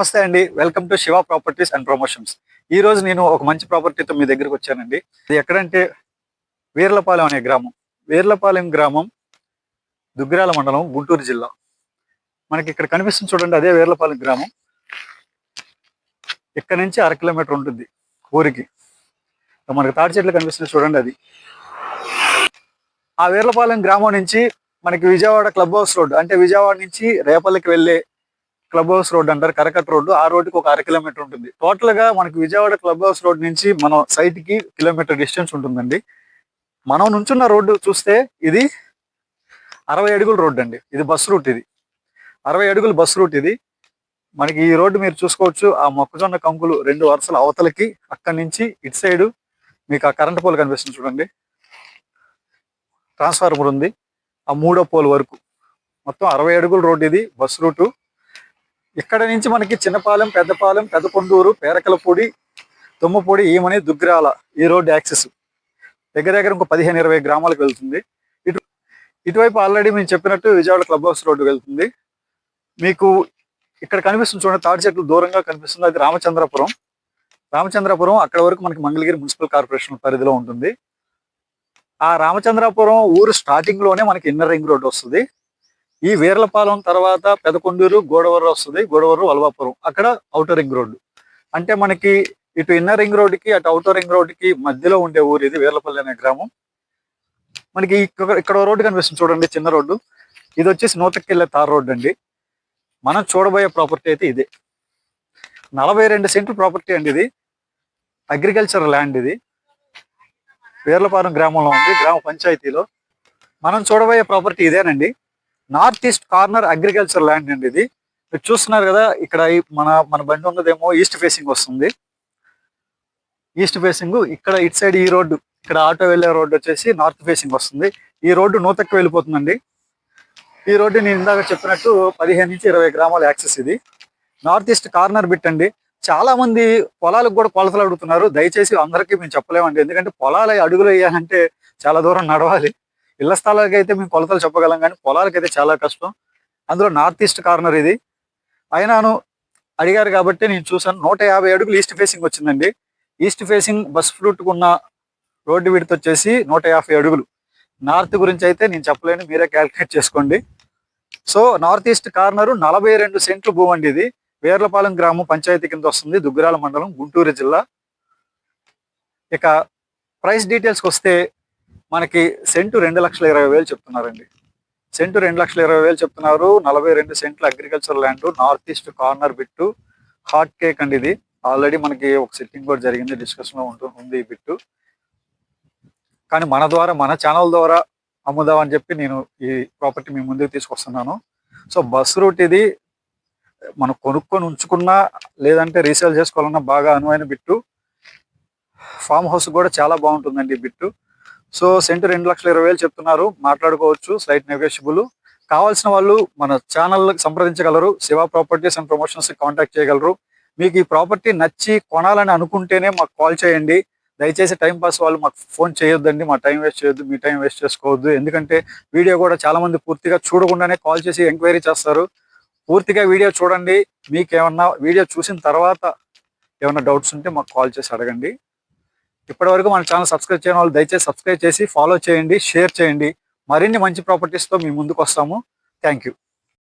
నమస్తే అండి, welcome to Shiva properties and promotions. ఈ రోజు నేను ఒక మంచి ప్రాపర్టీతో మీ దగ్గరకు వచ్చానండి. ఇది ఎక్కడంటే వీర్లపాలెం అనే గ్రామం. వీర్లపాలెం గ్రామం దుగ్గిరాల మండలం, గుంటూరు జిల్లా. మనకి ఇక్కడ కనిపిస్తుంది చూడండి, అదే వీర్లపాలెం గ్రామం. ఇక్కడ నుంచి 1/2 కిలోమీటర్ ఉంటుంది ఊరికి. మనకి తాటి చెట్లు కనిపిస్తుంది చూడండి, అది. ఆ వీర్లపాలెం గ్రామం నుంచి మనకి విజయవాడ క్లబ్ హౌస్ రోడ్, అంటే విజయవాడ నుంచి రేపల్లికి వెళ్ళే క్లబ్ హౌస్ రోడ్ అంటారు, కరకట్ రోడ్డు. ఆ రోడ్డుకి ఒక 1/2 కిలోమీటర్ ఉంటుంది. టోటల్ గా మనకి విజయవాడ క్లబ్ హౌస్ రోడ్ నుంచి మన సైట్ కి కిలోమీటర్ డిస్టెన్స్ ఉంటుందండి. మనం నుంచున్న రోడ్డు చూస్తే ఇది 60 అడుగుల రోడ్డు అండి. ఇది బస్ రూట్. ఇది 60 అడుగుల బస్ రూట్. ఇది మనకి ఈ రోడ్డు మీరు చూసుకోవచ్చు. ఆ మొక్కజొన్న కంకులు 2 వరుసల అవతలకి, అక్కడి నుంచి ఇటు సైడు మీకు ఆ కరెంట్ పోల్ కనిపిస్తుంది చూడండి, ట్రాన్స్ఫార్మర్ ఉంది. ఆ 3వ పోల్ వరకు మొత్తం 60 అడుగుల రోడ్డు. ఇది బస్ రూటు. ఇక్కడ నుంచి మనకి చిన్నపాలెం, పెద్దపాలెం, పెద్దకొండూరు, పేరకలపూడి, తుమ్మపూడి, ఈమని, దుగ్గిరాల ఈ రోడ్డు యాక్సెస్ దగ్గర ఇంకో 15-20 గ్రామాలకు వెళ్తుంది. ఇటువైపు ఆల్రెడీ మేము చెప్పినట్టు విజయవాడ క్లబ్ హౌస్ రోడ్డు వెళ్తుంది. మీకు ఇక్కడ కనిపిస్తుంది చూడండి, తాటి చెట్లు దూరంగా కనిపిస్తుంది, అది రామచంద్రపురం. రామచంద్రపురం అక్కడ వరకు మనకి మంగళగిరి మున్సిపల్ కార్పొరేషన్ పరిధిలో ఉంటుంది. ఆ రామచంద్రపురం ఊరు స్టార్టింగ్ లోనే మనకి ఇన్నర్ రింగ్ రోడ్డు వస్తుంది. ఈ వీర్లపాలెం తర్వాత పెదకొండూరు, గోడవరం వస్తుంది. గోడవరం, వల్వాపురం, అక్కడ ఔటర్ రింగ్ రోడ్డు. అంటే మనకి ఇటు ఇన్నర్ రింగ్ రోడ్డుకి, అటు ఔటర్ రింగ్ రోడ్డుకి మధ్యలో ఉండే ఊరు ఇది వీర్లపల్లి అనే గ్రామం. మనకి ఇక్కడ రోడ్డు కనిపిస్తుంది చూడండి, చిన్న రోడ్డు. ఇది వచ్చేసి నూతక్కెళ్ళే తార్ రోడ్డు అండి. మనం చూడబోయే ప్రాపర్టీ అయితే ఇదే. 42 సెంట్లు ప్రాపర్టీ అండి. ఇది అగ్రికల్చర్ ల్యాండ్. ఇది వీర్లపాలెం గ్రామంలో ఉంది, గ్రామ పంచాయతీలో. మనం చూడబోయే ప్రాపర్టీ ఇదేనండి. North east corner agriculture land అండి. ఇది మీరు చూస్తున్నారు కదా, ఇక్కడ మన బండి ఉన్నదేమో ఈస్ట్ ఫేసింగ్ వస్తుంది. ఈస్ట్ ఫేసింగ్ ఇక్కడ ఇటు సైడ్ ఈ రోడ్డు, ఇక్కడ ఆటో వెళ్ళే రోడ్డు వచ్చేసి నార్త్ ఫేసింగ్ వస్తుంది. ఈ రోడ్డు నూతక్కి వెళ్ళిపోతుందండి. ఈ రోడ్డు నేను ఇందాక చెప్పినట్టు 15-20 గ్రామాల యాక్సెస్. ఇది నార్త్ ఈస్ట్ కార్నర్ బిట్ అండి. చాలా మంది పొలాలకు కూడా కొలతలు అడుగుతున్నారు. దయచేసి అందరికీ మేము చెప్పలేమండి, ఎందుకంటే పొలాలు అడుగులు వేయాలంటే చాలా దూరం నడవాలి. ఇళ్ల స్థలాలకి అయితే మేము కొలతలు చెప్పగలం, కానీ పొలాలకైతే చాలా కష్టం. అందులో నార్త్ ఈస్ట్ కార్నర్ ఇది. అయినాను అడిగారు కాబట్టి నేను చూసాను. 150 అడుగులు ఈస్ట్ ఫేసింగ్ వచ్చిందండి. ఈస్ట్ ఫేసింగ్ బస్ రూట్కు ఉన్న రోడ్డు విడత వచ్చేసి 150 అడుగులు. నార్త్ గురించి అయితే నేను చెప్పలేను, మీరే క్యాల్కులేట్ చేసుకోండి. సో నార్త్ ఈస్ట్ కార్నరు 42 సెంట్లు భూమి అండి. ఇది వీర్లపాలెం గ్రామం పంచాయతీ కింద వస్తుంది, దుగ్గిరాల మండలం, గుంటూరు జిల్లా. ఇక ప్రైస్ డీటెయిల్స్కి వస్తే మనకి సెంటు 2,20,000 చెప్తున్నారండి. సెంటు 2,20,000 చెప్తున్నారు. 42 సెంట్లు agriculture land, north east corner bit, hot cake అండి. ఇది ఆల్రెడీ మనకి ఒక సెట్టింగ్ కూడా జరిగింది, డిస్కషన్ లో ఉంది ఈ బిట్టు. కానీ మన ద్వారా, మన ఛానల్ ద్వారా అమ్ముదామని చెప్పి నేను ఈ ప్రాపర్టీ మీ ముందుకు తీసుకొస్తున్నాను. సో బస్ రూట్ ఇది. మనం కొనుక్కొని ఉంచుకున్నా, లేదంటే రీసేల్ చేసుకోవాలన్నా బాగా అనువైన బిట్టు. ఫామ్ హౌస్ కూడా చాలా బాగుంటుందండి ఈ బిట్టు. సో సెంటు 2,20,000 చెప్తున్నారు, మాట్లాడుకోవచ్చు, స్లైట్ నెగోషియబుల్. కావాల్సిన వాళ్ళు మన ఛానల్ సంప్రదించగలరు, Shiva properties and promotions contact చేయగలరు. మీకు ఈ ప్రాపర్టీ నచ్చి కొనాలని అనుకుంటేనే మాకు కాల్ చేయండి. దయచేసి టైం పాస్ వాళ్ళు మాకు ఫోన్ చేయొద్దండి, మా టైం వేస్ట్ చేయొద్దు, మీ టైం వేస్ట్ చేసుకోవద్దు. ఎందుకంటే వీడియో కూడా చాలా మంది పూర్తిగా చూడకుండానే కాల్ చేసి ఎంక్వైరీ చేస్తారు. పూర్తిగా వీడియో చూడండి. మీకు ఏమన్నా వీడియో చూసిన తర్వాత ఏమన్నా డౌట్స్ ఉంటే మాకు కాల్ చేసి అడగండి. ఇప్పటివరకు మన ఛానల్ సబ్స్క్రైబ్ చేయని వాళ్ళు దయచేసి సబ్స్క్రైబ్ చేసి ఫాలో చేయండి, షేర్ చేయండి. మరిన్ని మంచి ప్రాపర్టీస్తో మీ ముందుకు వస్తాము. Thank you.